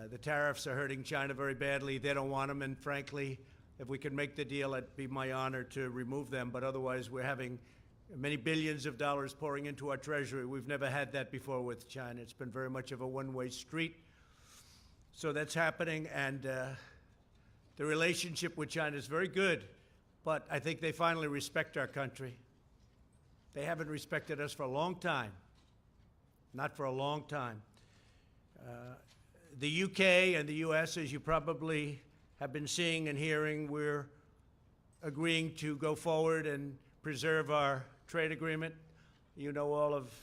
The tariffs are hurting China very badly. They don't want them, and frankly, if we could make the deal, it'd be my honor to remove them. But otherwise, we're having many billions of dollars pouring into our treasury. We've never had that before with China. It's been very much of a one-way street. So that's happening, and the relationship with China is very good, but I think they finally respect our country. They haven't respected us for a long time, not for a long time. The UK and the US, as you probably have been seeing and hearing, we're agreeing to go forward and preserve our trade agreement. You know all of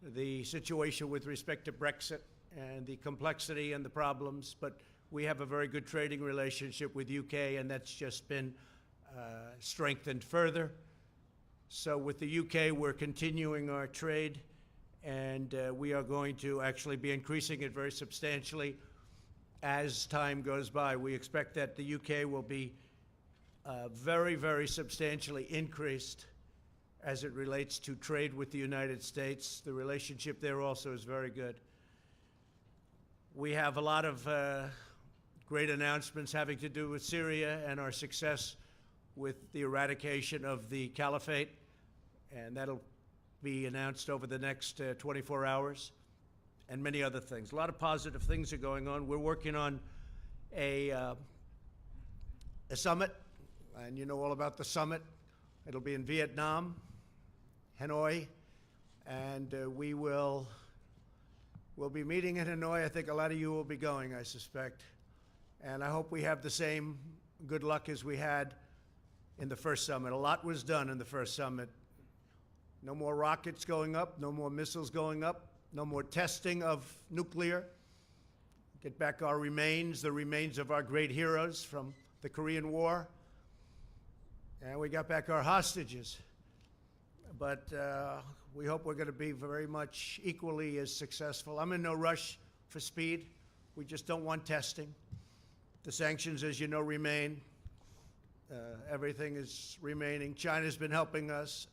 the situation with respect to Brexit and the complexity and the problems, but we have a very good trading relationship with UK, and that's just been strengthened further. So with the UK, we're continuing our trade, and we are going to actually be increasing it very substantially as time goes by. We expect that the UK will be very, very substantially increased as it relates to trade with the United States. The relationship there also is very good. We have a lot of great announcements having to do with Syria and our success with the eradication of the caliphate, and that'll be announced over the next 24 hours, and many other things. A lot of positive things are going on. We're working on a summit, and you know all about the summit. It'll be in Vietnam, Hanoi, and we'll be meeting in Hanoi. I think a lot of you will be going, I suspect. And I hope we have the same good luck as we had in the first summit. A lot was done in the first summit. No more rockets going up, no more missiles going up, no more testing of nuclear. Get back our remains, the remains of our great heroes from the Korean War. And we got back our hostages. But we hope we're going to be very much equally as successful. I'm in no rush for speed. We just don't want testing. The sanctions, as you know, remain. Everything is remaining. China's been helping us,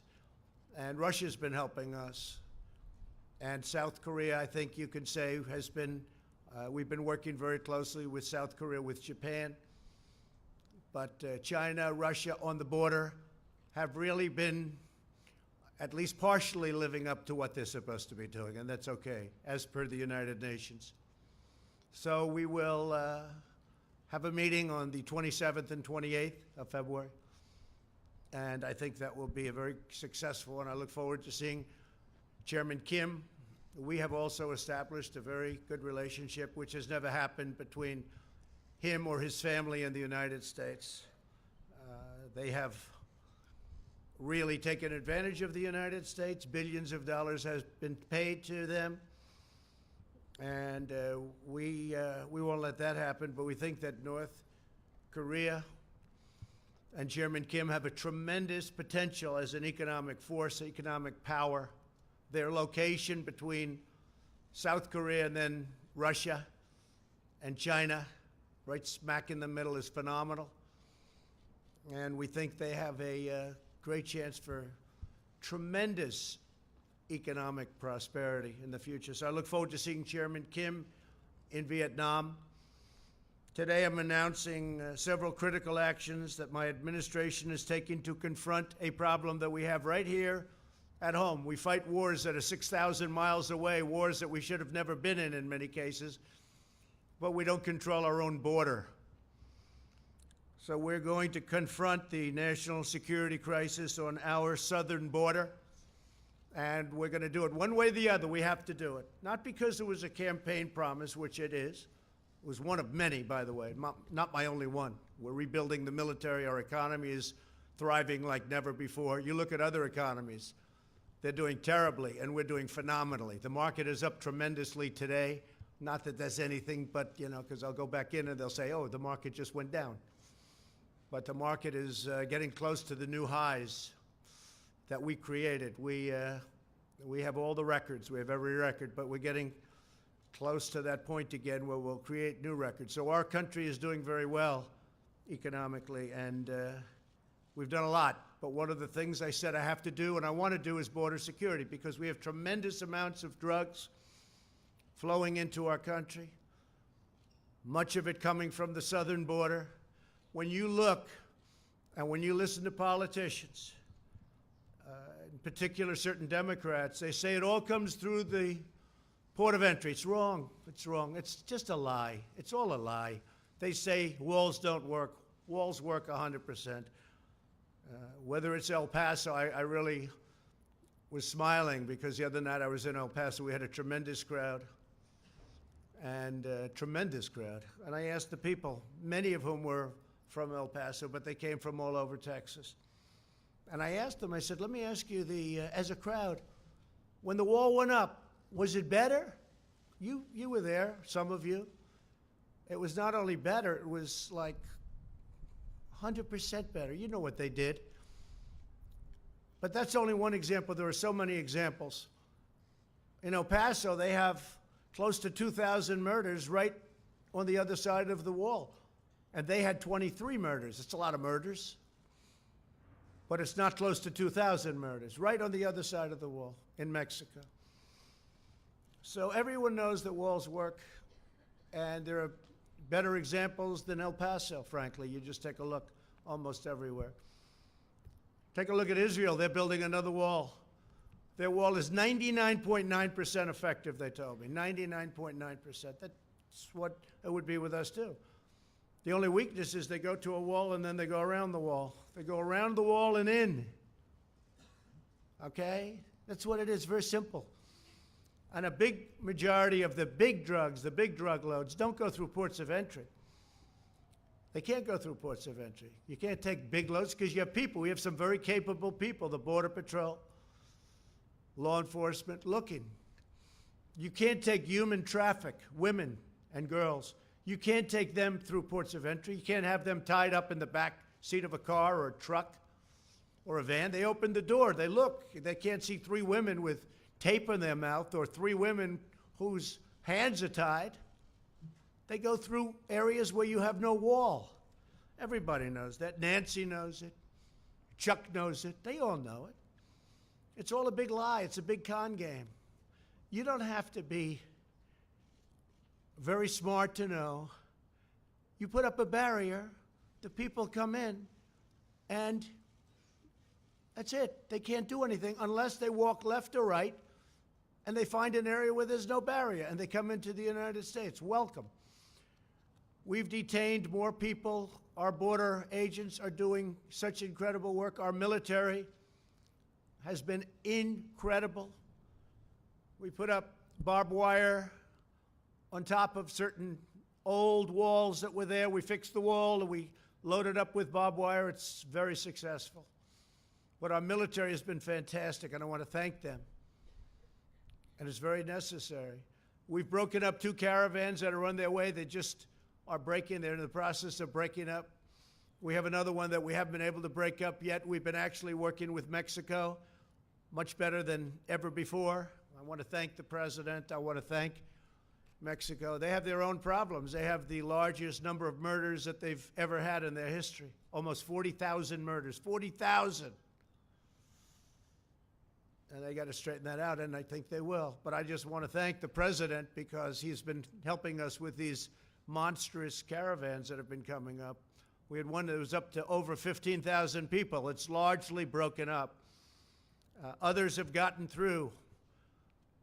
and Russia's been helping us. And South Korea, I think you can say, has been, we've been working very closely with South Korea, with Japan. But China, Russia on the border have really been at least partially living up to what they're supposed to be doing, and that's okay, as per the United Nations. So we will have a meeting on the 27th and 28th of February, and I think that will be a very successful, and I look forward to seeing Chairman Kim. We have also established a very good relationship, which has never happened between him or his family and the United States. They have really taken advantage of the United States. Billions of dollars has been paid to them. And we won't let that happen, but we think that North Korea and Chairman Kim have a tremendous potential as an economic force, economic power. Their location between South Korea and then Russia and China, right smack in the middle, is phenomenal. And we think they have a great chance for tremendous economic prosperity in the future. So I look forward to seeing Chairman Kim in Vietnam. Today I'm announcing several critical actions that my administration is taking to confront a problem that we have right here at home. We fight wars that are 6,000 miles away, wars that we should have never been in many cases, but we don't control our own border. So we're going to confront the national security crisis on our southern border. And we're going to do it one way or the other. We have to do it. Not because it was a campaign promise, which it is. It was one of many, by the way, not my only one. We're rebuilding the military. Our economy is thriving like never before. You look at other economies. They're doing terribly, and we're doing phenomenally. The market is up tremendously today. Not that that's anything, but, you know, because I'll go back in and they'll say, oh, the market just went down. But the market is getting close to the new highs that we created. We have all the records. We have every record, but we're getting close to that point again where we'll create new records. So our country is doing very well economically, and we've done a lot. But one of the things I said I have to do and I want to do is border security, because we have tremendous amounts of drugs flowing into our country. much of it coming from the southern border. When you look and when you listen to politicians, in particular certain Democrats, they say it all comes through the port of entry. It's wrong. It's wrong. It's just a lie. It's all a lie. They say walls don't work. Walls work 100%. Whether it's El Paso, I really was smiling because the other night I was in El Paso. We had a tremendous crowd. And I asked the people, many of whom were from El Paso, but they came from all over Texas. And I asked them, I said, let me ask you, as a crowd, when the wall went up, was it better? You were there, some of you. It was not only better, it was like 100% better. You know what they did. But that's only one example. There are so many examples. In El Paso, they have close to 2,000 murders right on the other side of the wall. And they had 23 murders. It's a lot of murders. But it's not close to 2,000 murders, right on the other side of the wall in Mexico. So everyone knows that walls work, and there are better examples than El Paso, frankly. You just take a look almost everywhere. Take a look at Israel. They're building another wall. Their wall is 99.9% effective, they told me. 99.9%. That's what it would be with us, too. The only weakness is they go to a wall and then they go around the wall. They go around the wall and in. Okay? That's what it is. Very simple. And a big majority of the big drugs, the big drug loads, don't go through ports of entry. They can't go through ports of entry. You can't take big loads because you have people. We have some very capable people, the Border Patrol, law enforcement, looking. You can't take human traffic, women and girls. You can't take them through ports of entry. You can't have them tied up in the back seat of a car or a truck or a van. They open the door. They look. They can't see three women with tape in their mouth or three women whose hands are tied. They go through areas where you have no wall. Everybody knows that. Nancy knows it. Chuck knows it. They all know it. It's all a big lie. It's a big con game. You don't have to be very smart to know. You put up a barrier, the people come in, and that's it. They can't do anything unless they walk left or right, and they find an area where there's no barrier, and they come into the United States. Welcome. We've detained more people. Our border agents are doing such incredible work. Our military has been incredible. We put up barbed wire on top of certain old walls that were there. We fixed the wall and we loaded up with barbed wire. It's very successful. But our military has been fantastic, and I want to thank them. And it's very necessary. We've broken up 2 caravans that are on their way. They just are breaking. They're in the process of breaking up. We have another one that we haven't been able to break up yet. We've been actually working with Mexico much better than ever before. I want to thank the president. I want to thank Mexico. They have their own problems. They have the largest number of murders that they've ever had in their history. Almost 40,000 murders. 40,000. And they got to straighten that out, and I think they will. But I just want to thank the president because he's been helping us with these monstrous caravans that have been coming up. We had one that was up to over 15,000 people. It's largely broken up. Others have gotten through.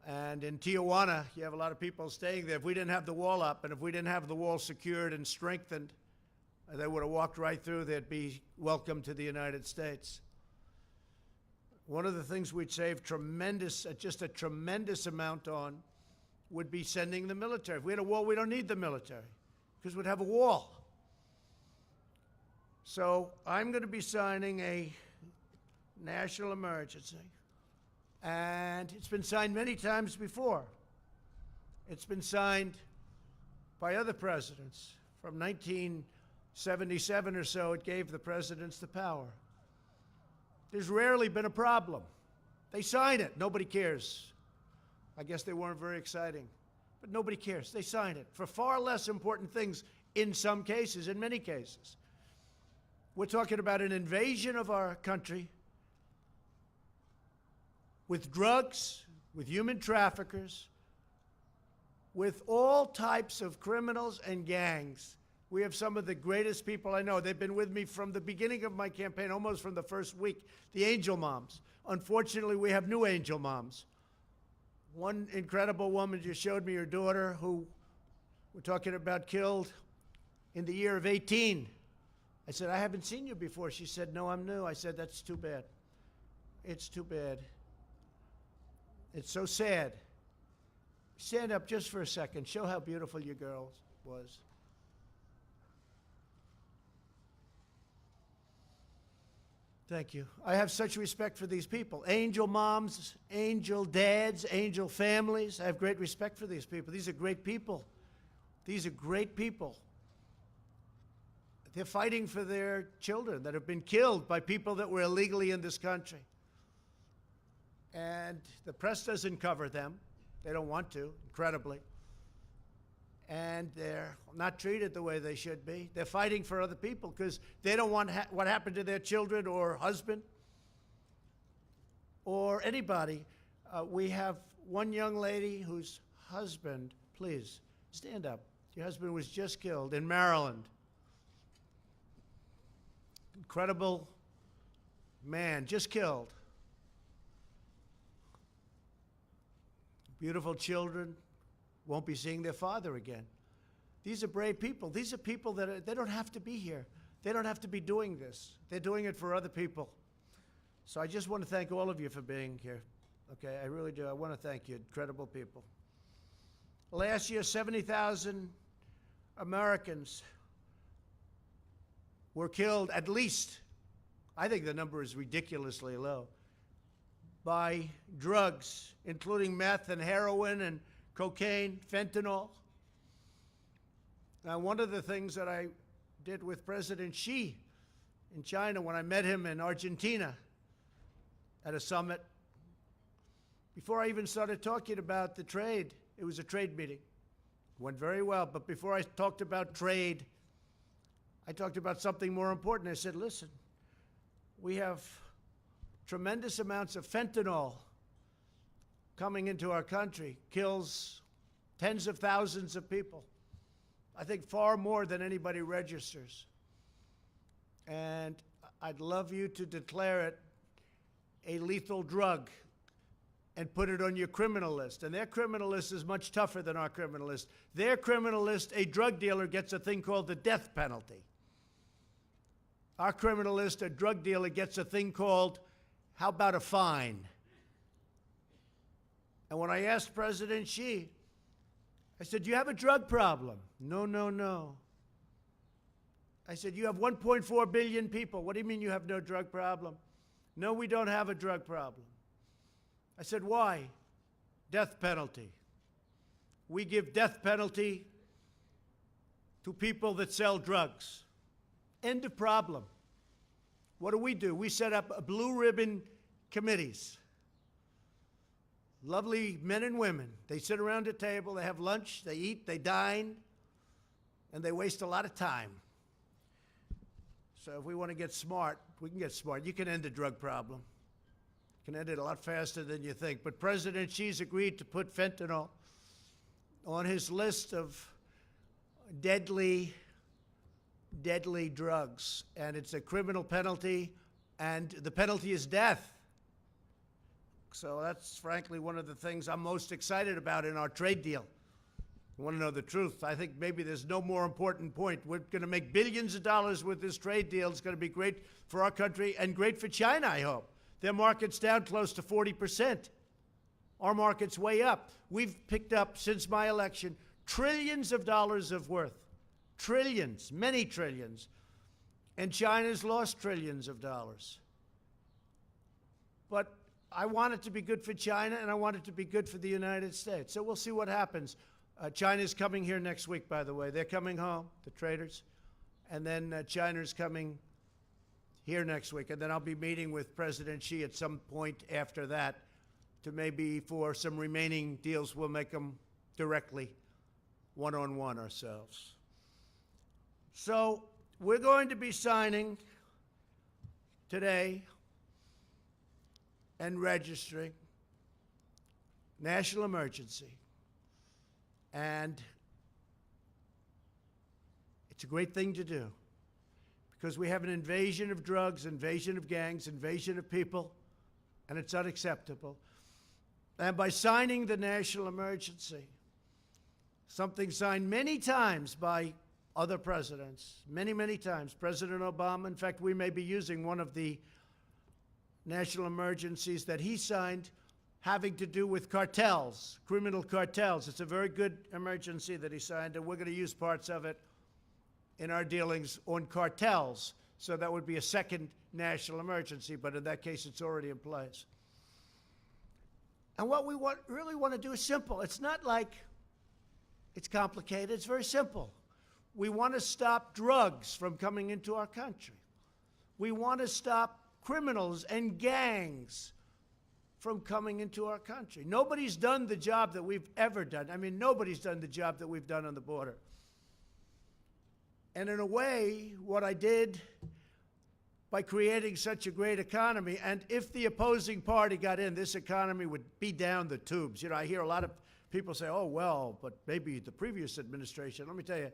And in Tijuana, you have a lot of people staying there. If we didn't have the wall up and if we didn't have the wall secured and strengthened, they would have walked right through. They'd be welcome to the United States. One of the things we'd save just a tremendous amount on would be sending the military. If we had a wall, we don't need the military because we'd have a wall. So I'm going to be signing a national emergency. And it's been signed many times before. It's been signed by other presidents. From 1977 or so, it gave the presidents the power. There's rarely been a problem. They sign it. Nobody cares. I guess they weren't very exciting. But nobody cares. They sign it for far less important things in some cases, in many cases. We're talking about an invasion of our country with drugs, with human traffickers, with all types of criminals and gangs. We have some of the greatest people I know. They've been with me from the beginning of my campaign, almost from the first week, the angel moms. Unfortunately, we have new angel moms. One incredible woman just showed me her daughter, who we're talking about, killed in the year of 18. I said, I haven't seen you before. She said, no, I'm new. I said, that's too bad. It's too bad. It's so sad. Stand up just for a second. Show how beautiful your girl was. Thank you. I have such respect for these people. Angel moms, angel dads, angel families. I have great respect for these people. These are great people. These are great people. They're fighting for their children that have been killed by people that were illegally in this country. And the press doesn't cover them. They don't want to, incredibly. And they're not treated the way they should be. They're fighting for other people because they don't want what happened to their children or husband or anybody. We have one young lady whose husband, please, stand up. Your husband was just killed in Maryland. Incredible man, just killed. Beautiful children. Won't be seeing their father again. These are brave people. These are people that they don't have to be here. They don't have to be doing this. They're doing it for other people. So I just want to thank all of you for being here. Okay, I really do. I want to thank you, incredible people. Last year, 70,000 Americans were killed, at least. I think the number is ridiculously low, by drugs, including meth and heroin and cocaine, fentanyl. Now, one of the things that I did with President Xi in China when I met him in Argentina at a summit, before I even started talking about the trade, it was a trade meeting. It went very well, but before I talked about trade, I talked about something more important. I said, listen, we have tremendous amounts of fentanyl coming into our country, kills tens of thousands of people. I think far more than anybody registers. And I'd love you to declare it a lethal drug and put it on your criminal list. And their criminal list is much tougher than our criminal list. Their criminal list, a drug dealer gets a thing called the death penalty. Our criminal list, a drug dealer gets a thing called, how about a fine? And when I asked President Xi, I said, do you have a drug problem? No, no, no. I said, you have 1.4 billion people. What do you mean you have no drug problem? No, we don't have a drug problem. I said, why? Death penalty. We give death penalty to people that sell drugs. End of problem. What do? We set up blue ribbon committees. Lovely men and women. They sit around a table, they have lunch, they eat, they dine, and they waste a lot of time. So if we want to get smart, we can get smart. You can end the drug problem. You can end it a lot faster than you think. But President Xi's agreed to put fentanyl on his list of deadly drugs. And it's a criminal penalty, and the penalty is death. So that's frankly one of the things I'm most excited about in our trade deal. You want to know the truth? I think maybe there's no more important point. We're going to make billions of dollars with this trade deal. It's going to be great for our country and great for China, I hope. Their market's down close to 40%. Our market's way up. We've picked up, since my election, trillions of dollars of worth. Trillions, many trillions. And China's lost trillions of dollars. But I want it to be good for China, and I want it to be good for the United States. So we'll see what happens. China's coming here next week, by the way. They're coming home, the traders. And then China's coming here next week. And then I'll be meeting with President Xi at some point after that to maybe for some remaining deals, we'll make them directly one-on-one ourselves. So we're going to be signing today and registering national emergency And it's a great thing to do because we have an invasion of drugs, invasion of gangs, invasion of people, and it's unacceptable. And by signing the national emergency, something signed many times by other presidents, many, many times. President Obama, in fact, we may be using one of the national emergencies that he signed having to do with cartels, criminal cartels. It's a very good emergency that he signed, and we're going to use parts of it in our dealings on cartels. So that would be a second national emergency, but in that case, it's already in place. And what we really want to do is simple. It's not like it's complicated. It's very simple. We want to stop drugs from coming into our country. We want to stop criminals and gangs from coming into our country. Nobody's done the job that we've ever done. I mean, nobody's done the job that we've done on the border. And in a way, what I did by creating such a great economy, and if the opposing party got in, this economy would be down the tubes. You know, I hear a lot of people say, oh, well, but maybe the previous administration. Let me tell you,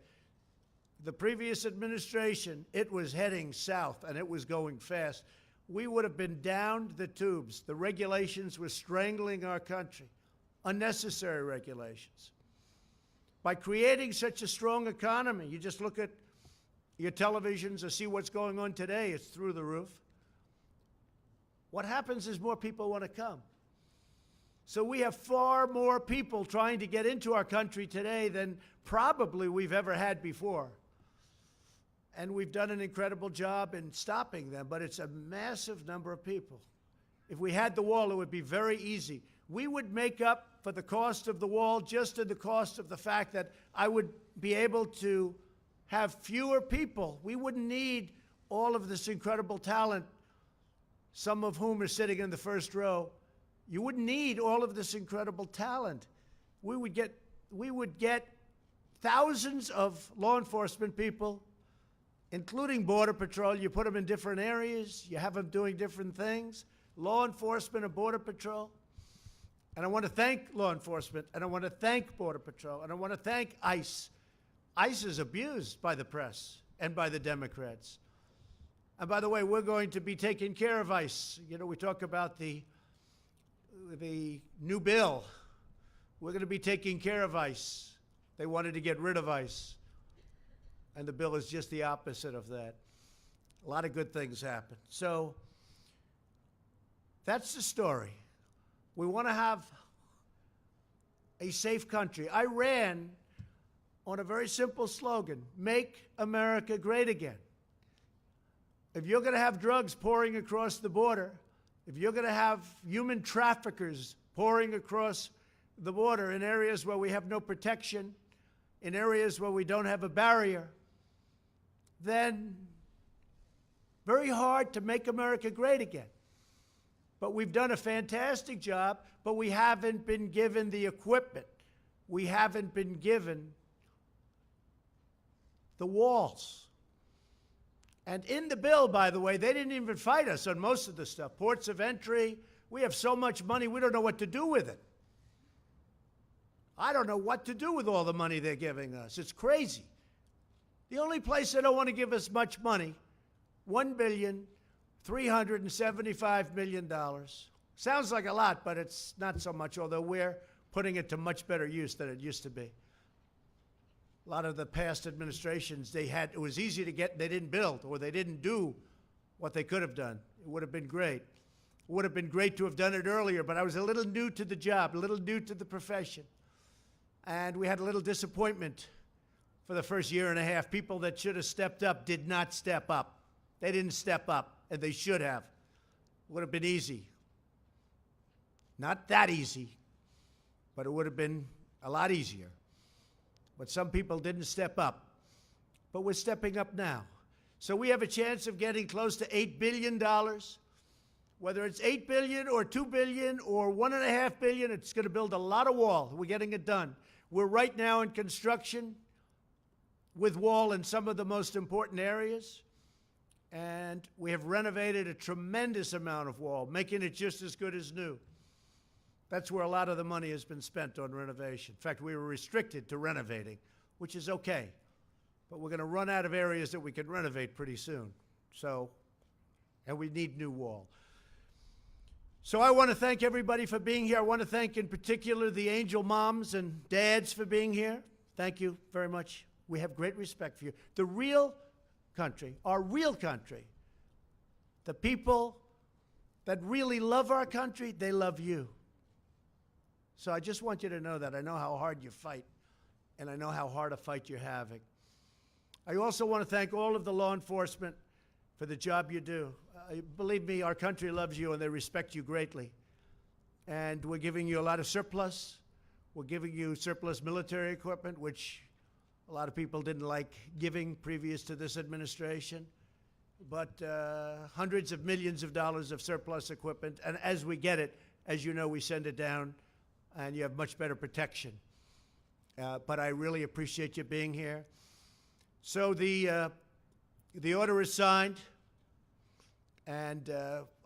the previous administration, it was heading south, and it was going fast. We would have been down the tubes. The regulations were strangling our country, unnecessary regulations. By creating such a strong economy, you just look at your televisions or see what's going on today, it's through the roof. What happens is more people want to come. So we have far more people trying to get into our country today than probably we've ever had before. And we've done an incredible job in stopping them, but it's a massive number of people. If we had the wall, it would be very easy. We would make up for the cost of the wall just in the cost of the fact that I would be able to have fewer people. We wouldn't need all of this incredible talent, some of whom are sitting in the first row. You wouldn't need all of this incredible talent. We would get thousands of law enforcement people, including Border Patrol. You put them in different areas. You have them doing different things. Law enforcement and Border Patrol. And I want to thank law enforcement, and I want to thank Border Patrol, and I want to thank ICE. ICE is abused by the press and by the Democrats. And by the way, we're going to be taking care of ICE. You know, we talk about the new bill. We're going to be taking care of ICE. They wanted to get rid of ICE. And the bill is just the opposite of that. A lot of good things happen. So that's the story. We want to have a safe country. I ran on a very simple slogan, make America great again. If you're going to have drugs pouring across the border, if you're going to have human traffickers pouring across the border in areas where we have no protection, in areas where we don't have a barrier, then very hard to make America great again. But we've done a fantastic job, but we haven't been given the equipment. We haven't been given the walls. And in the bill, by the way, they didn't even fight us on most of the stuff. Ports of entry, we have so much money, we don't know what to do with it. I don't know what to do with all the money they're giving us. It's crazy. The only place they don't want to give us much money, $1,375 million. Sounds like a lot, but it's not so much, although we're putting it to much better use than it used to be. A lot of the past administrations, it was easy to get, they didn't build, or they didn't do what they could have done. It would have been great. It would have been great to have done it earlier, but I was a little new to the job, a little new to the profession. And we had a little disappointment for the first year and a half. People that should have stepped up did not step up. They didn't step up, and they should have. It would have been easy. Not that easy, but it would have been a lot easier. But some people didn't step up. But we're stepping up now. So we have a chance of getting close to $8 billion. Whether it's $8 billion or $2 billion or $1.5 billion, it's going to build a lot of wall. We're getting it done. We're right now in construction with wall in some of the most important areas. And we have renovated a tremendous amount of wall, making it just as good as new. That's where a lot of the money has been spent on renovation. In fact, we were restricted to renovating, which is okay. But we're going to run out of areas that we can renovate pretty soon. So, and we need new wall. So I want to thank everybody for being here. I want to thank in particular the angel moms and dads for being here. Thank you very much. We have great respect for you. The real country, our real country, the people that really love our country, they love you. So I just want you to know that. I know how hard you fight, and I know how hard a fight you're having. I also want to thank all of the law enforcement for the job you do. Believe me, our country loves you, and they respect you greatly. And we're giving you a lot of surplus. We're giving you surplus military equipment, which a lot of people didn't like giving previous to this administration. But hundreds of millions of dollars of surplus equipment. And as we get it, as you know, we send it down, and you have much better protection. But I really appreciate you being here. So the order is signed, and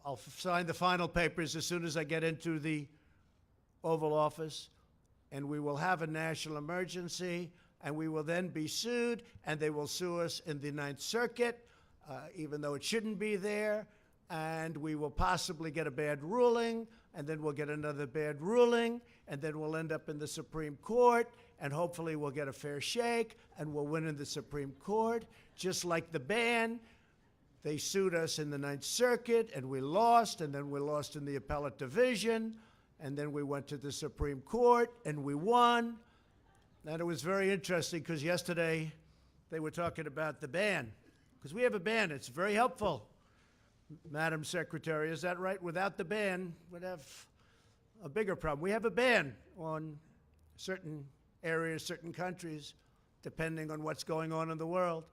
I'll sign the final papers as soon as I get into the Oval Office, and we will have a national emergency, and we will then be sued, and they will sue us in the Ninth Circuit, even though it shouldn't be there, and we will possibly get a bad ruling, and then we'll get another bad ruling, and then we'll end up in the Supreme Court, and hopefully we'll get a fair shake, and we'll win in the Supreme Court, just like the ban. They sued us in the Ninth Circuit, and we lost, and then we lost in the appellate division, and then we went to the Supreme Court, and we won. And it was very interesting, because yesterday they were talking about the ban, because we have a ban. It's very helpful, Madam Secretary. Is that right? Without the ban, we'd have a bigger problem. We have a ban on certain areas, certain countries, depending on what's going on in the world.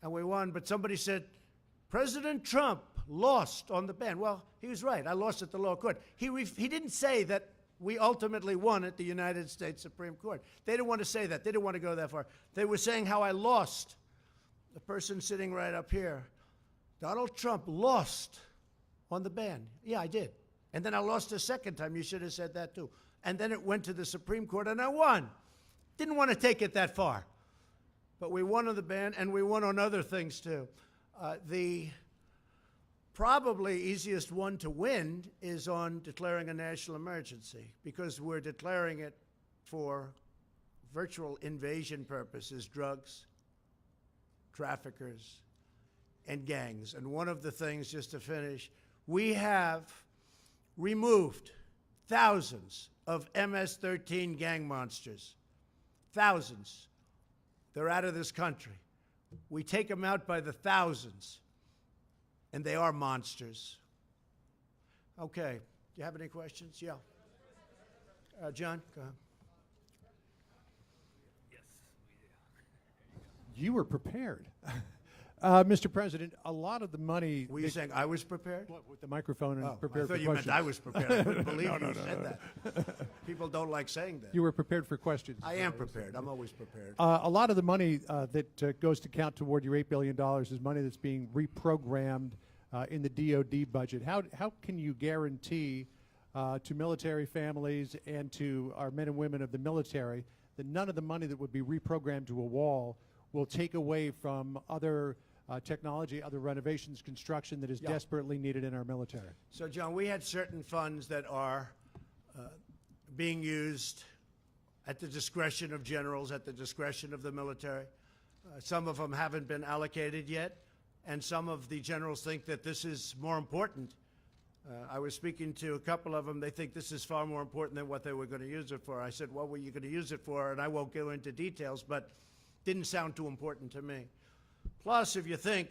And we won. But somebody said, President Trump lost on the ban. Well, he was right. I lost at the lower court. He didn't say that we ultimately won at the United States Supreme Court. They didn't want to say that. They didn't want to go that far. They were saying how I lost. The person sitting right up here, Donald Trump lost on the ban. Yeah, I did. And then I lost a second time. You should have said that too. And then it went to the Supreme Court, and I won. Didn't want to take it that far. But we won on the ban, and we won on other things too. The probably easiest one to win is on declaring a national emergency, because we're declaring it for virtual invasion purposes, drugs, traffickers, and gangs. And one of the things, just to finish, we have removed thousands of MS-13 gang monsters. Thousands. They're out of this country. We take them out by the thousands, and they are monsters. Okay. Do you have any questions? Yeah. John, go ahead. Yes, we do. You were prepared. Mr. President, a lot of the money... Were you saying I was prepared? What, with the microphone and prepared for I thought questions? you meant I was prepared. I couldn't believe you said that. People don't like saying that. You were prepared for questions. I am prepared. I'm always prepared. A lot of the money that goes to count toward your $8 billion is money that's being reprogrammed in the DOD budget. How can you guarantee to military families and to our men and women of the military that none of the money that would be reprogrammed to a wall will take away from other technology, other renovations, construction that is desperately needed in our military? So, John, we had certain funds that are being used at the discretion of generals, at the discretion of the military. Some of them haven't been allocated yet, and some of the generals think that this is more important. I was speaking to a couple of them. They think this is far more important than what they were going to use it for. I said, what were you going to use it for? And I won't go into details, but didn't sound too important to me. Plus, if you think,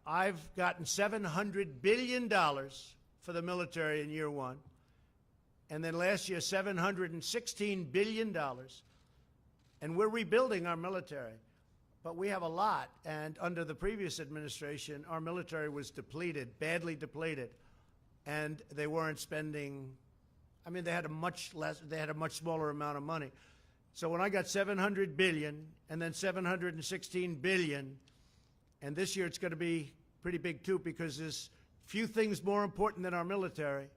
I've gotten $700 billion for the military in year one, and then last year $716 billion, and we're rebuilding our military. But we have a lot, and under the previous administration, our military was depleted, badly depleted, and they weren't spending, I mean, they had a much smaller amount of money. So when I got $700 billion and then $716 billion, and this year it's going to be pretty big too, because there's few things more important than our military.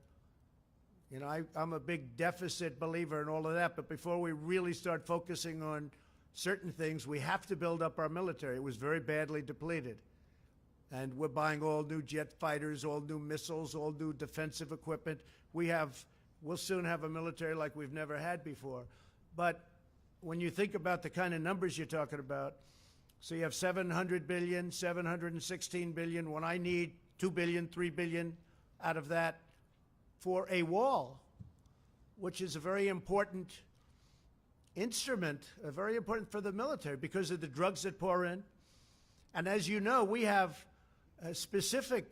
You know, I'm a big deficit believer in all of that, but before we really start focusing on certain things, we have to build up our military. It was very badly depleted. And we're buying all new jet fighters, all new missiles, all new defensive equipment. We'll soon have a military like we've never had before. But when you think about the kind of numbers you're talking about, so you have 700 billion, 716 billion, when I need 2 billion, 3 billion out of that for a wall, which is a very important instrument, very important for the military because of the drugs that pour in. And as you know, we have specific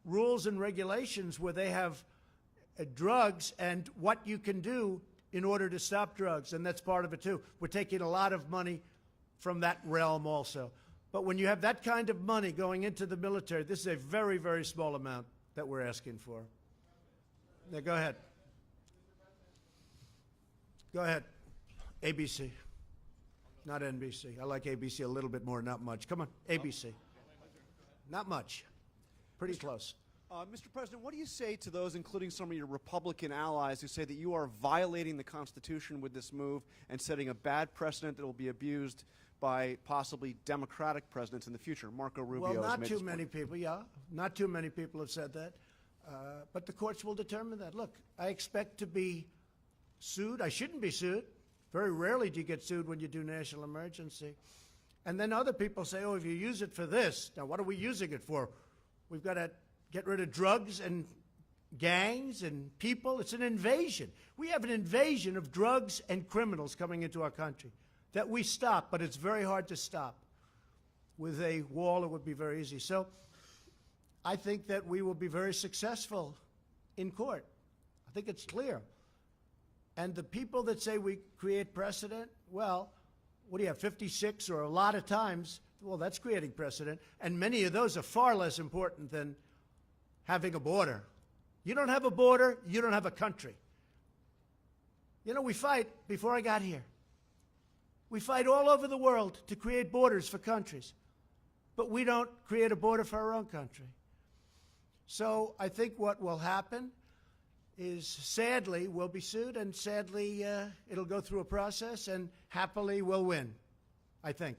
rules and regulations where they have drugs and what you can do in order to stop drugs, and that's part of it too. We're taking a lot of money from that realm also. But when you have that kind of money going into the military, this is a very, very small amount that we're asking for. Now, go ahead. Go ahead. ABC. Not NBC. I like ABC a little bit more, not much. Come on, ABC. Not much. Pretty close. Mr. President, what do you say to those, including some of your Republican allies, who say that you are violating the Constitution with this move and setting a bad precedent that will be abused by possibly Democratic presidents in the future? Marco Rubio Well, has not made too this many point. people, yeah. Not too many people have said that. But the courts will determine that. Look, I expect to be sued. I shouldn't be sued. Very rarely do you get sued when you do national emergency. And then other people say, oh, if you use it for this, now what are we using it for? We've got to get rid of drugs and gangs and people. It's an invasion. We have an invasion of drugs and criminals coming into our country that we stop, but it's very hard to stop. With a wall, it would be very easy. So I think that we will be very successful in court. I think it's clear. And the people that say we create precedent, well, what do you have, 56 or a lot of times? Well, that's creating precedent. And many of those are far less important than having a border. You don't have a border, you don't have a country. You know, we fight, before I got here, we fight all over the world to create borders for countries. But we don't create a border for our own country. So I think what will happen is, sadly, we'll be sued, and sadly, it'll go through a process, and happily we'll win, I think.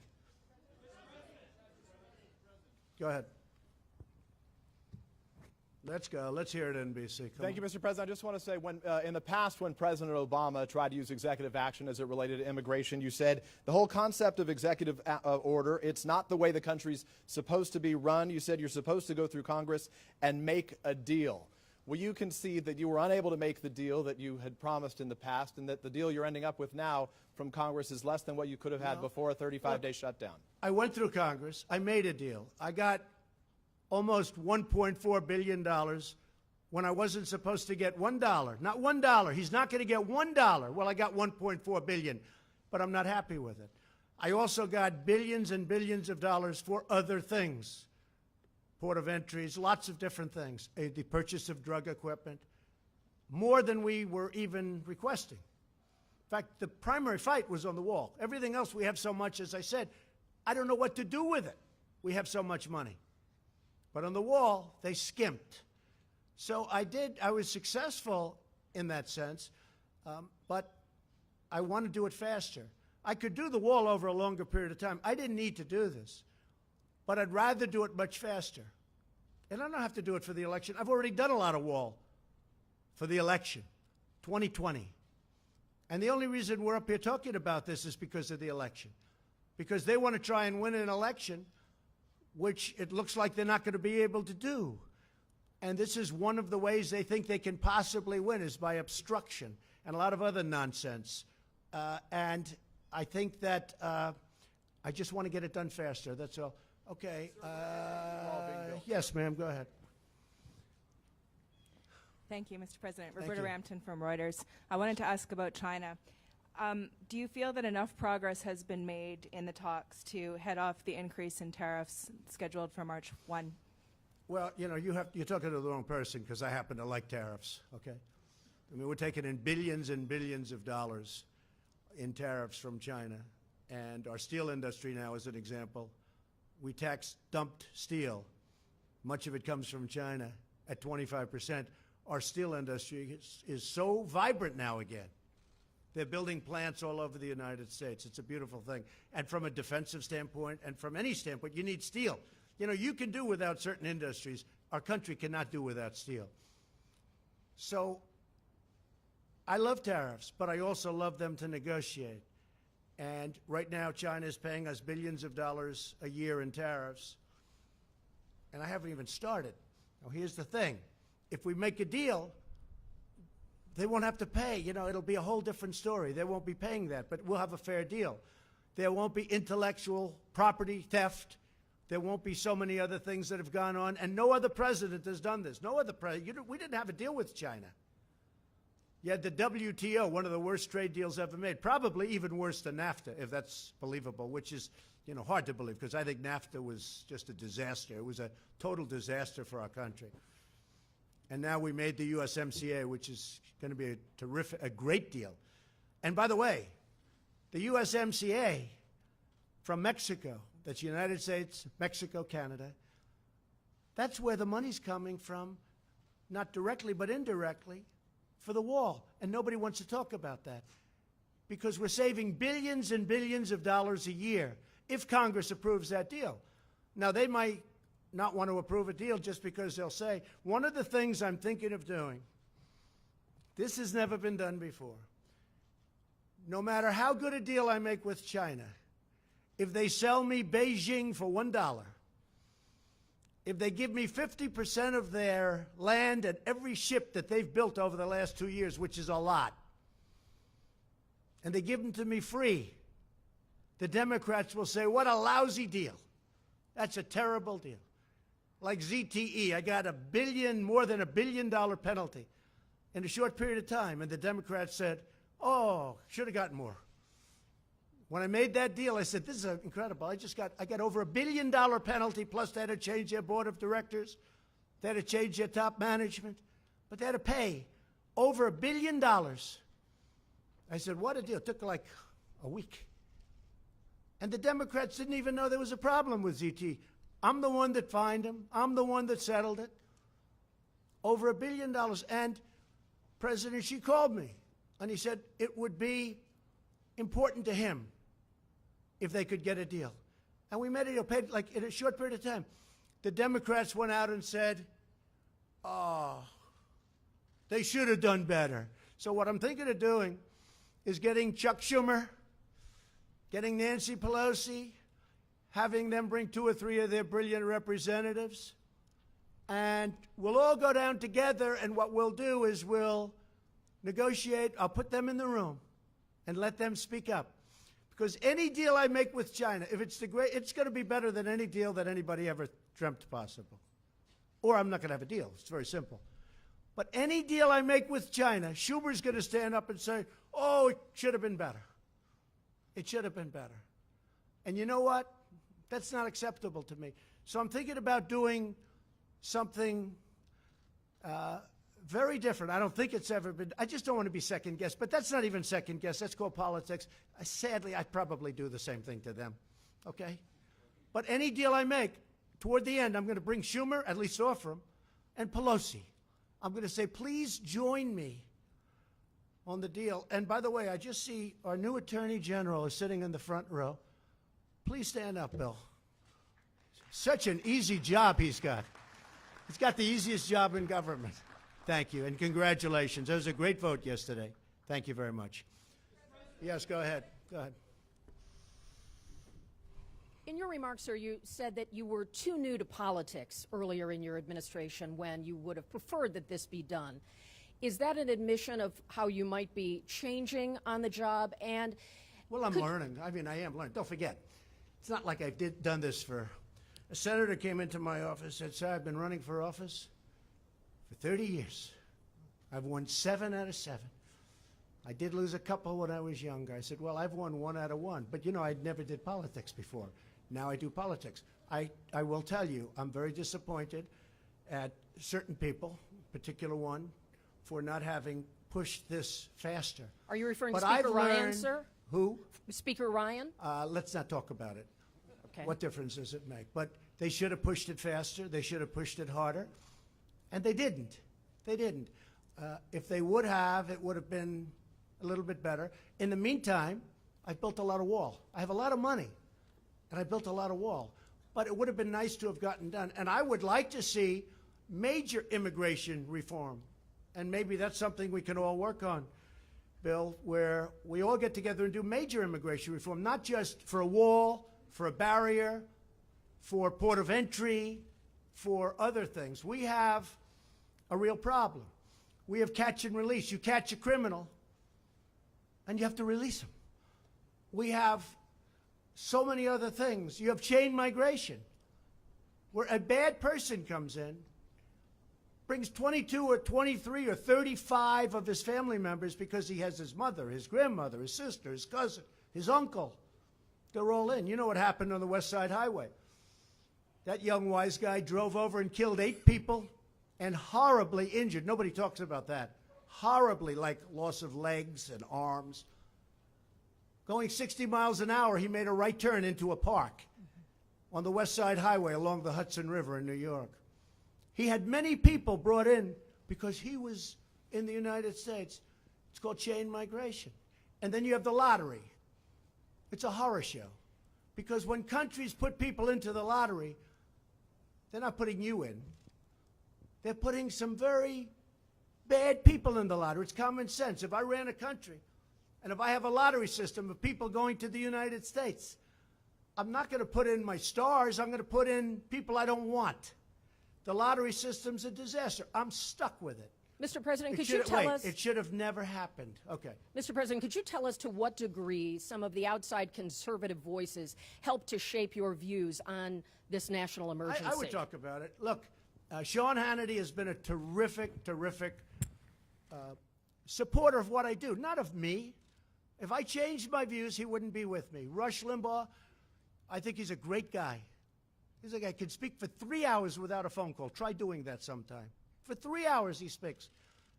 Go ahead. Let's go. Let's hear it, NBC. Thank you, Mr. President. I just want to say, in the past, when President Obama tried to use executive action as it related to immigration, you said the whole concept of executive order, it's not the way the country's supposed to be run. You said you're supposed to go through Congress and make a deal. Will you concede that you were unable to make the deal that you had promised in the past, and that the deal you're ending up with now from Congress is less than what you could have had before a 35-day shutdown? I went through Congress. I made a deal. I got almost $1.4 billion when I wasn't supposed to get $1. Not $1. He's not going to get $1. Well, I got $1.4 billion, but I'm not happy with it. I also got billions and billions of dollars for other things. Port of entries, lots of different things. The purchase of drug equipment, more than we were even requesting. In fact, the primary fight was on the wall. Everything else, we have so much, as I said, I don't know what to do with it. We have so much money. But on the wall, they skimped. So I was successful in that sense, but I want to do it faster. I could do the wall over a longer period of time. I didn't need to do this, but I'd rather do it much faster. And I don't have to do it for the election. I've already done a lot of wall for the election, 2020. And the only reason we're up here talking about this is because of the election. Because they want to try and win an election, which it looks like they're not going to be able to do. And this is one of the ways they think they can possibly win, is by obstruction and a lot of other nonsense. And I think that I just want to get it done faster. That's all. Okay. Yes, ma'am. Go ahead. Thank you, Mr. President. Thank Roberta you. Rampton from Reuters. I wanted to ask about China. Do you feel that enough progress has been made in the talks to head off the increase in tariffs scheduled for March 1? Well, you know, you're talking to the wrong person, because I happen to like tariffs, okay? I mean, we're taking in billions and billions of dollars in tariffs from China. And our steel industry now, as an example, we tax dumped steel. Much of it comes from China at 25%. our steel industry is so vibrant now again. They're building plants all over the United States. It's a beautiful thing. And from a defensive standpoint and from any standpoint, you need steel. You know, you can do without certain industries. Our country cannot do without steel. So I love tariffs, but I also love them to negotiate. And right now, China is paying us billions of dollars a year in tariffs. And I haven't even started. Now, here's the thing. If we make a deal, they won't have to pay. You know, it'll be a whole different story. They won't be paying that, but we'll have a fair deal. There won't be intellectual property theft. There won't be so many other things that have gone on. And no other president has done this. No other president. We didn't have a deal with China. You had the WTO, one of the worst trade deals ever made, probably even worse than NAFTA, if that's believable, which is, you know, hard to believe, because I think NAFTA was just a disaster. It was a total disaster for our country. And now we made the USMCA, which is going to be a great deal. And by the way, the USMCA from Mexico, that's United States, Mexico, Canada, that's where the money's coming from, not directly but indirectly, for the wall. And nobody wants to talk about that, because we're saving billions and billions of dollars a year if Congress approves that deal. Now, they might not want to approve a deal just because they'll say, one of the things I'm thinking of doing, this has never been done before. No matter how good a deal I make with China, if they sell me Beijing for $1, if they give me 50% of their land and every ship that they've built over the last 2 years, which is a lot, and they give them to me free, the Democrats will say, what a lousy deal. That's a terrible deal. Like ZTE, I got more than $1 billion penalty in a short period of time. And the Democrats said, oh, should have gotten more. When I made that deal, I said, this is incredible. I got over $1 billion penalty, plus they had to change their board of directors. They had to change their top management. But they had to pay over $1 billion. I said, what a deal. It took like a week. And the Democrats didn't even know there was a problem with ZTE. I'm the one that fined him. I'm the one that settled it. Over $1 billion. And President Xi called me, and he said it would be important to him if they could get a deal. And we made a deal, paid like in a short period of time. The Democrats went out and said, oh, they should have done better. So what I'm thinking of doing is getting Chuck Schumer, getting Nancy Pelosi, having them bring 2 or 3 of their brilliant representatives, and we'll all go down together, and what we'll do is we'll negotiate. I'll put them in the room and let them speak up. Because any deal I make with China, if it's it's going to be better than any deal that anybody ever dreamt possible. Or I'm not going to have a deal. It's very simple. But any deal I make with China, Schumer's going to stand up and say, oh, it should have been better. It should have been better. And you know what? That's not acceptable to me. So I'm thinking about doing something very different. I don't think it's ever been. I just don't want to be second-guessed. But that's not even second-guessed. That's called politics. Sadly, I'd probably do the same thing to them. Okay? But any deal I make, toward the end, I'm going to bring Schumer, at least offer him, and Pelosi. I'm going to say, please join me on the deal. And by the way, I just see our new Attorney General is sitting in the front row. Please stand up, Bill. Such an easy job he's got. He's got the easiest job in government. Thank you, and congratulations. That was a great vote yesterday. Thank you very much. Yes, go ahead. Go ahead. In your remarks, sir, you said that you were too new to politics earlier in your administration when you would have preferred that this be done. Is that an admission of how you might be changing on the job? And well, I'm learning. I mean, I am learning. Don't forget, it's not like I've done this for. A senator came into my office and said, sir, I've been running for office for 30 years. I've won 7 out of 7. I did lose a couple when I was younger. I said, well, I've won 1 out of 1. But, you know, I never did politics before. Now I do politics. I will tell you, I'm very disappointed at certain people, particular one, for not having pushed this faster. Are you referring to But Speaker I've Ryan, learned- sir? Who? Speaker Ryan? Let's not talk about it. Okay. What difference does it make? But they should have pushed it faster. They should have pushed it harder. And they didn't. They didn't. If they would have, it would have been a little bit better. In the meantime, I built a lot of wall. I have a lot of money, and I built a lot of wall. But it would have been nice to have gotten done. And I would like to see major immigration reform. And maybe that's something we can all work on, Bill, where we all get together and do major immigration reform, not just for a wall, for a barrier, for port of entry, for other things. We have a real problem. We have catch and release. You catch a criminal, and you have to release him. We have so many other things. You have chain migration, where a bad person comes in, brings 22 or 23 or 35 of his family members because he has his mother, his grandmother, his sister, his cousin, his uncle. They're all in. You know what happened on the West Side Highway. That young wise guy drove over and killed 8 people and horribly injured. Nobody talks about that. Horribly, like loss of legs and arms. Going 60 miles an hour, he made a right turn into a park on the West Side Highway along the Hudson River in New York. He had many people brought in because he was in the United States. It's called chain migration. And then you have the lottery. It's a horror show. Because when countries put people into the lottery, they're not putting you in. They're putting some very bad people in the lottery. It's common sense. If I ran a country, and if I have a lottery system of people going to the United States, I'm not going to put in my stars. I'm going to put in people I don't want. The lottery system's a disaster. I'm stuck with it. Mr. President, could you tell us... It should have never happened. Okay. Mr. President, could you tell us to what degree some of the outside conservative voices helped to shape your views on this national emergency? I would talk about it. Look, Sean Hannity has been a terrific, terrific supporter of what I do, not of me. If I changed my views, he wouldn't be with me. Rush Limbaugh, I think he's a great guy. He's a guy who can speak for 3 hours without a phone call. Try doing that sometime. For 3 hours he speaks.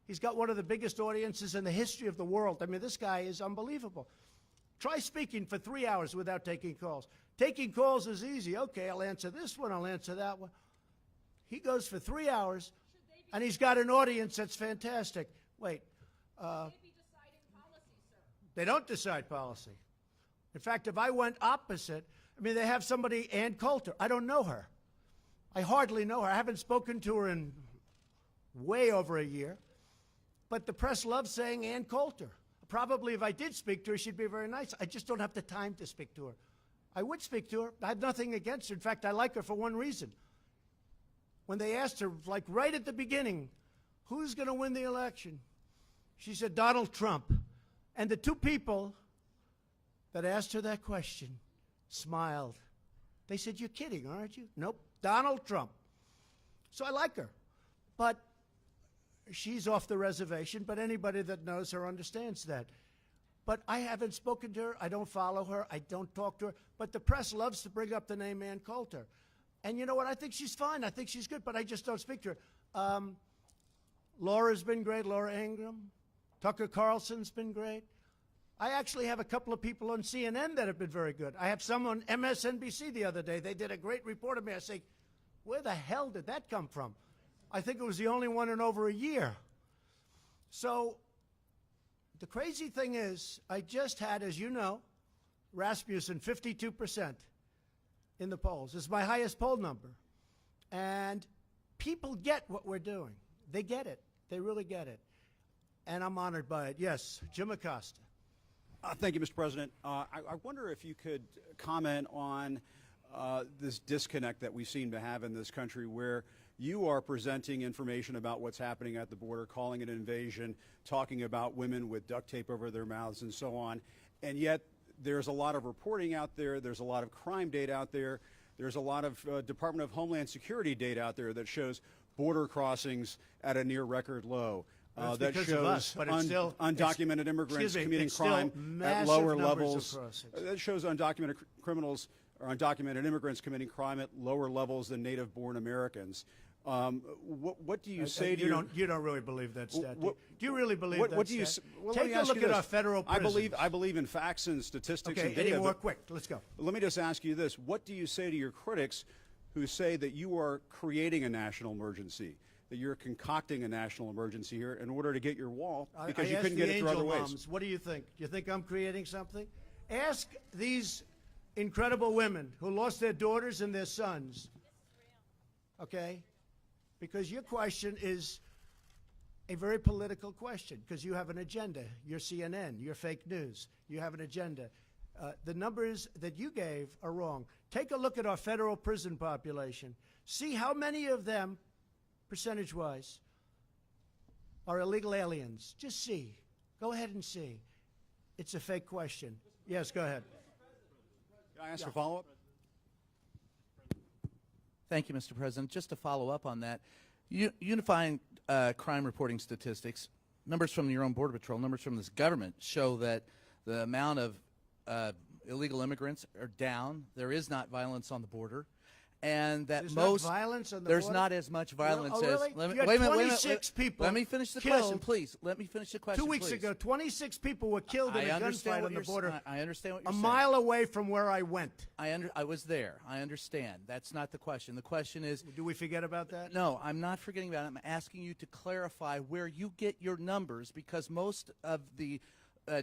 He's got one of the biggest audiences in the history of the world. I mean, this guy is unbelievable. Try speaking for 3 hours without taking calls. Taking calls is easy. Okay, I'll answer this one, I'll answer that one. He goes for 3 hours, and he's got an audience that's fantastic. Wait. They don't decide policy. In fact, if I went opposite, I mean, they have somebody, Ann Coulter. I don't know her. I hardly know her. I haven't spoken to her in way over a year. But the press loves saying Ann Coulter. Probably if I did speak to her, she'd be very nice. I just don't have the time to speak to her. I would speak to her. I have nothing against her. In fact, I like her for one reason. When they asked her, like right at the beginning, who's going to win the election? She said, Donald Trump. And the 2 people that asked her that question smiled. They said, you're kidding, aren't you? Nope, Donald Trump. So I like her. But she's off the reservation, but anybody that knows her understands that. But I haven't spoken to her. I don't follow her. I don't talk to her. But the press loves to bring up the name Ann Coulter. And you know what? I think she's fine. I think she's good, but I just don't speak to her. Laura's been great, Laura Ingraham. Tucker Carlson's been great. I actually have a couple of people on CNN that have been very good. I have some on MSNBC the other day. They did a great report of me. I say, where the hell did that come from? I think it was the only one in over a year. So the crazy thing is, I just had, as you know, Rasmussen 52% in the polls. It's my highest poll number. And people get what we're doing. They get it. They really get it. And I'm honored by it. Yes, Jim Acosta. Thank you, Mr. President. I wonder if you could comment on this disconnect that we seem to have in this country where you are presenting information about what's happening at the border, calling it an invasion, talking about women with duct tape over their mouths and so on, and yet there's a lot of reporting out there, there's a lot of crime data out there, there's a lot of Department of Homeland Security data out there that shows border crossings at a near record low. That shows undocumented immigrants committing crime at lower levels. That shows undocumented criminals or undocumented immigrants committing crime at lower levels than native-born Americans. What do you say to you don't really believe that stat? Do you really believe that what do you stat? well, Take a look at our federal prisons. I believe in facts and statistics and Okay, data. any more quick? Let's go. Let me just ask you this. What do you say to your critics who say that you are creating a national emergency, that you're concocting a national emergency here in order to get your wall because I you asked couldn't the get it through other angel ways. moms, what do you think? Do you think I'm creating something? Ask these incredible women who lost their daughters and their sons. Okay? Because your question is a very political question, because you have an agenda. You're CNN. You're fake news. You have an agenda. The numbers that you gave are wrong. Take a look at our federal prison population. See how many of them, percentage-wise, are illegal aliens. Just see. Go ahead and see. It's a fake question. Yes, go ahead. Can I ask a follow-up? Thank you, Mr. President. Just to follow up on that, unifying crime reporting statistics, numbers from your own Border Patrol, numbers from this government show that the amount of illegal immigrants are down. There is not violence on the border. And that There's most not violence on the there's border? not as much violence Oh, really? as let me, You had wait a minute, 26 people let me finish the killed. question, please. Let me finish the question. 2 weeks please. ago, 26 people were killed in I a understand gunfight what on the you're border. I understand what you're a saying. mile away from where I went. I was there. I understand. That's not the question. The question is, Do we forget about that? no, I'm not forgetting about it. I'm asking you to clarify where you get your numbers, because most of the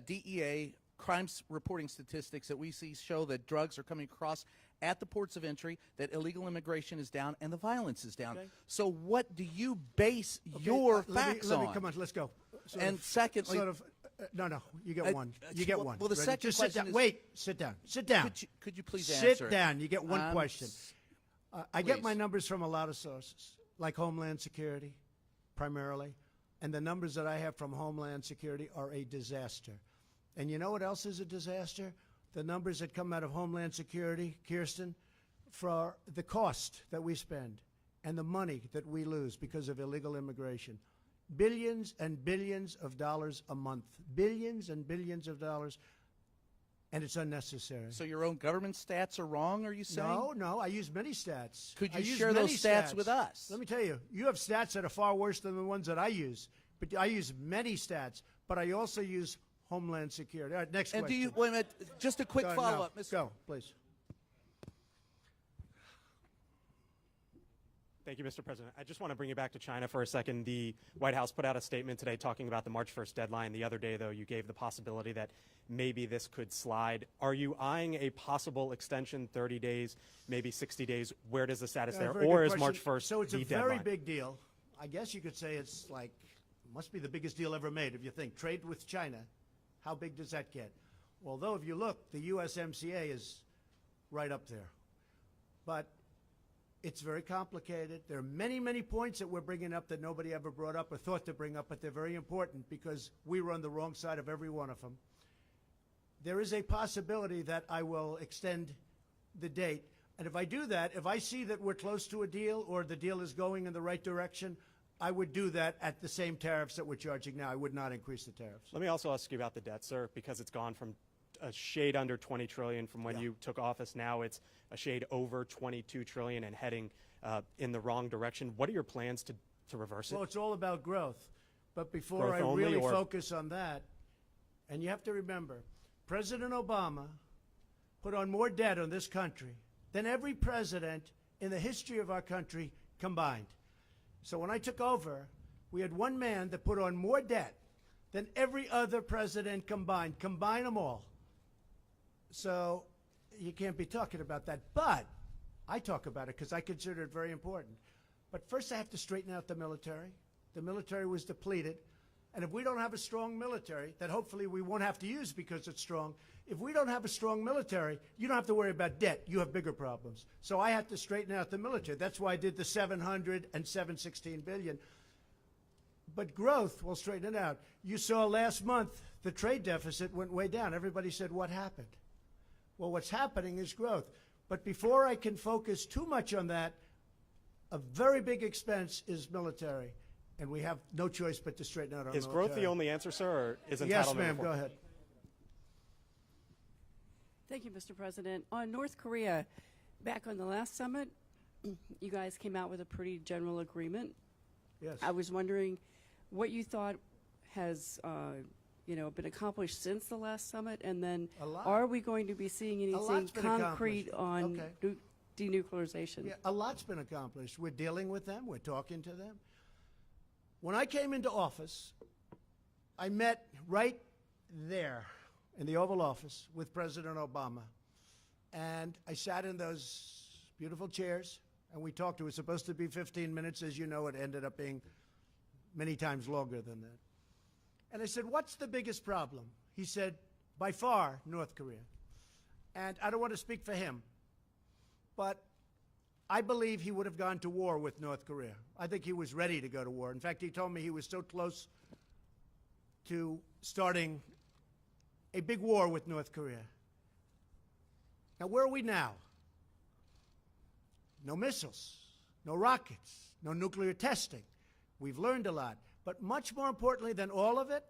DEA crimes reporting statistics that we see show that drugs are coming across at the ports of entry, that illegal immigration is down, and the violence is down. Okay. So what do you base Okay, your let me- facts let me, on? Come on, let's go. And secondly- no, you get one. You get well, one. well, the Ready? second Just sit question down. is- Wait, sit down. Sit down. Could you please sit answer? down. You get one question. I get please. my numbers from a lot of sources, like Homeland Security, primarily. And the numbers that I have from Homeland Security are a disaster. And you know what else is a disaster? The numbers that come out of Homeland Security, Kirsten, for the cost that we spend and the money that we lose because of illegal immigration. Billions and billions of dollars a month. Billions and billions of dollars. And it's unnecessary. So your own government stats are wrong, are you saying? No, I use many stats. Could you I use share many those stats with us? Let me tell you, you have stats that are far worse than the ones that I use. But I use many stats, but I also use Homeland Security. All right, next And do question. you, wait a minute, just a quick Go, follow-up, no, Mr. Go, please. Thank you, Mr. President. I just want to bring you back to China for a second. The White House put out a statement today talking about the March 1st deadline. The other day, though, you gave the possibility that maybe this could slide. Are you eyeing a possible extension, 30 days, maybe 60 days? Where does the status there? Very Or good is question. March 1st So it's the a very deadline? big deal. I guess you could say it's like, must be the biggest deal ever made if you think. Trade with China, how big does that get? Although if you look, the USMCA is right up there. But it's very complicated. There are many, many points that we're bringing up that nobody ever brought up or thought to bring up, but they're very important because we were on the wrong side of every one of them. There is a possibility that I will extend the date. And if I do that, if I see that we're close to a deal or the deal is going in the right direction, I would do that at the same tariffs that we're charging now. I would not increase the tariffs. Let me also ask you about the debt, sir, because it's gone from a shade under 20 trillion from when you took office. Now it's a shade over 22 trillion and heading in the wrong direction. What are your plans to reverse it? Well, it's all about growth. But before Growth I only, really or- focus on that, and you have to remember, President Obama put on more debt on this country than every president in the history of our country combined. So when I took over, we had one man that put on more debt than every other president combined. Combine them all. So you can't be talking about that. But I talk about it because I consider it very important. But first I have to straighten out the military. The military was depleted. And if we don't have a strong military, that hopefully we won't have to use because it's strong, if we don't have a strong military, you don't have to worry about debt. You have bigger problems. So I have to straighten out the military. That's why I did the 700 and 716 billion. But growth will straighten it out. You saw last month the trade deficit went way down. Everybody said, what happened? Well, what's happening is growth. But before I can focus too much on that, a very big expense is military. And we have no choice but to straighten out our Is military. growth the only answer, sir, or is entitlement? Yes, ma'am. reform? Go ahead. Thank you, Mr. President. On North Korea, back on the last summit, you guys came out with a pretty general agreement. Yes. I was wondering what you thought has, been accomplished since the last summit, and then A lot. are we going to be seeing anything lot's been concrete accomplished. on denuclearization? Yeah, a lot's been accomplished. We're dealing with them. We're talking to them. When I came into office, I met right there in the Oval Office with President Obama. And I sat in those beautiful chairs, and we talked. It was supposed to be 15 minutes. As you know, it ended up being many times longer than that. And I said, what's the biggest problem? He said, by far, North Korea. And I don't want to speak for him, but I believe he would have gone to war with North Korea. I think he was ready to go to war. In fact, he told me he was so close to starting a big war with North Korea. Now, where are we now? No missiles, no rockets, no nuclear testing. We've learned a lot. But much more importantly than all of it,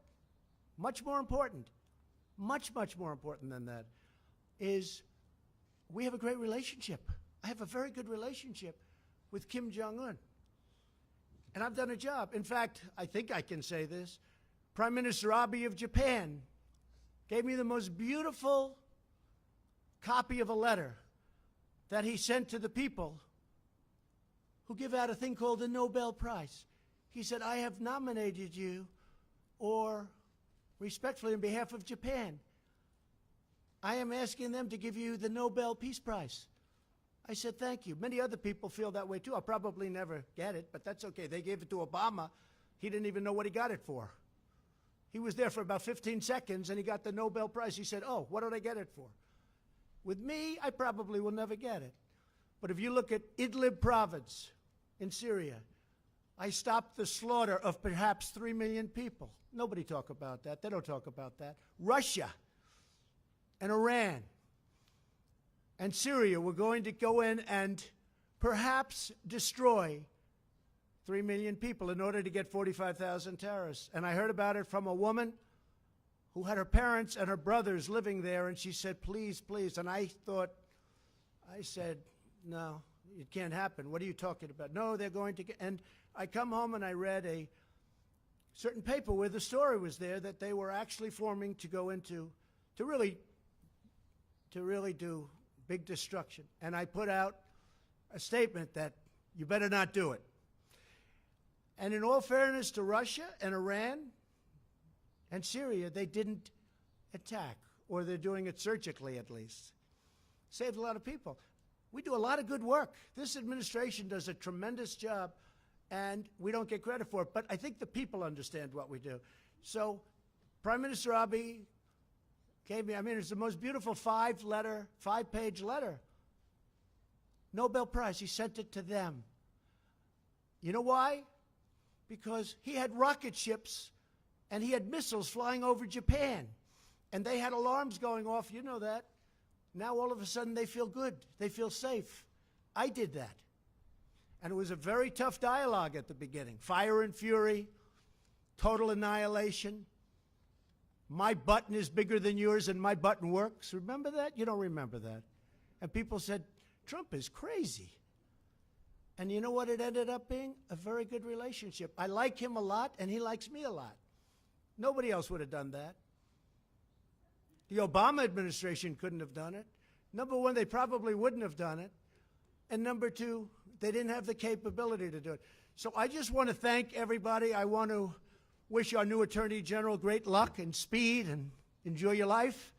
much more important than that, is we have a great relationship. I have a very good relationship with Kim Jong-un. And I've done a job. In fact, I think I can say this. Prime Minister Abe of Japan gave me the most beautiful copy of a letter that he sent to the people who give out a thing called the Nobel Prize. He said, I have nominated you, or respectfully on behalf of Japan, I am asking them to give you the Nobel Peace Prize. I said, thank you. Many other people feel that way too. I'll probably never get it, but that's okay. They gave it to Obama. He didn't even know what he got it for. He was there for about 15 seconds and he got the Nobel Prize. He said, oh, what did I get it for? With me, I probably will never get it. But if you look at Idlib province in Syria, I stopped the slaughter of perhaps 3 million people. Nobody talk about that. They don't talk about that. Russia and Iran and Syria were going to go in and perhaps destroy 3 million people in order to get 45,000 terrorists. And I heard about it from a woman who had her parents and her brothers living there, and she said, please, please. And I said, no, it can't happen. What are you talking about? No, they're going to get, and I come home and I read a certain paper where the story was there that they were actually forming to go into, to really do big destruction. And I put out a statement that you better not do it. And in all fairness to Russia and Iran and Syria, they didn't attack, or they're doing it surgically at least. Saved a lot of people. We do a lot of good work. This administration does a tremendous job, and we don't get credit for it. But I think the people understand what we do. So Prime Minister Abe gave me, it's the most beautiful five-page letter. Nobel Prize. He sent it to them. You know why? Because he had rocket ships and he had missiles flying over Japan. And they had alarms going off. You know that. Now all of a sudden they feel good. They feel safe. I did that. And it was a very tough dialogue at the beginning. Fire and fury, total annihilation. My button is bigger than yours and my button works. Remember that? You don't remember that. And people said, Trump is crazy. And you know what it ended up being? A very good relationship. I like him a lot and he likes me a lot. Nobody else would have done that. The Obama administration couldn't have done it. Number one, they probably wouldn't have done it. And number two, they didn't have the capability to do it. So I just want to thank everybody. I want to wish our new Attorney General great luck and speed and enjoy your life.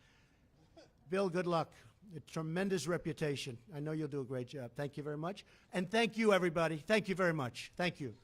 Bill, good luck. A tremendous reputation. I know you'll do a great job. Thank you very much. And thank you, everybody. Thank you very much. Thank you.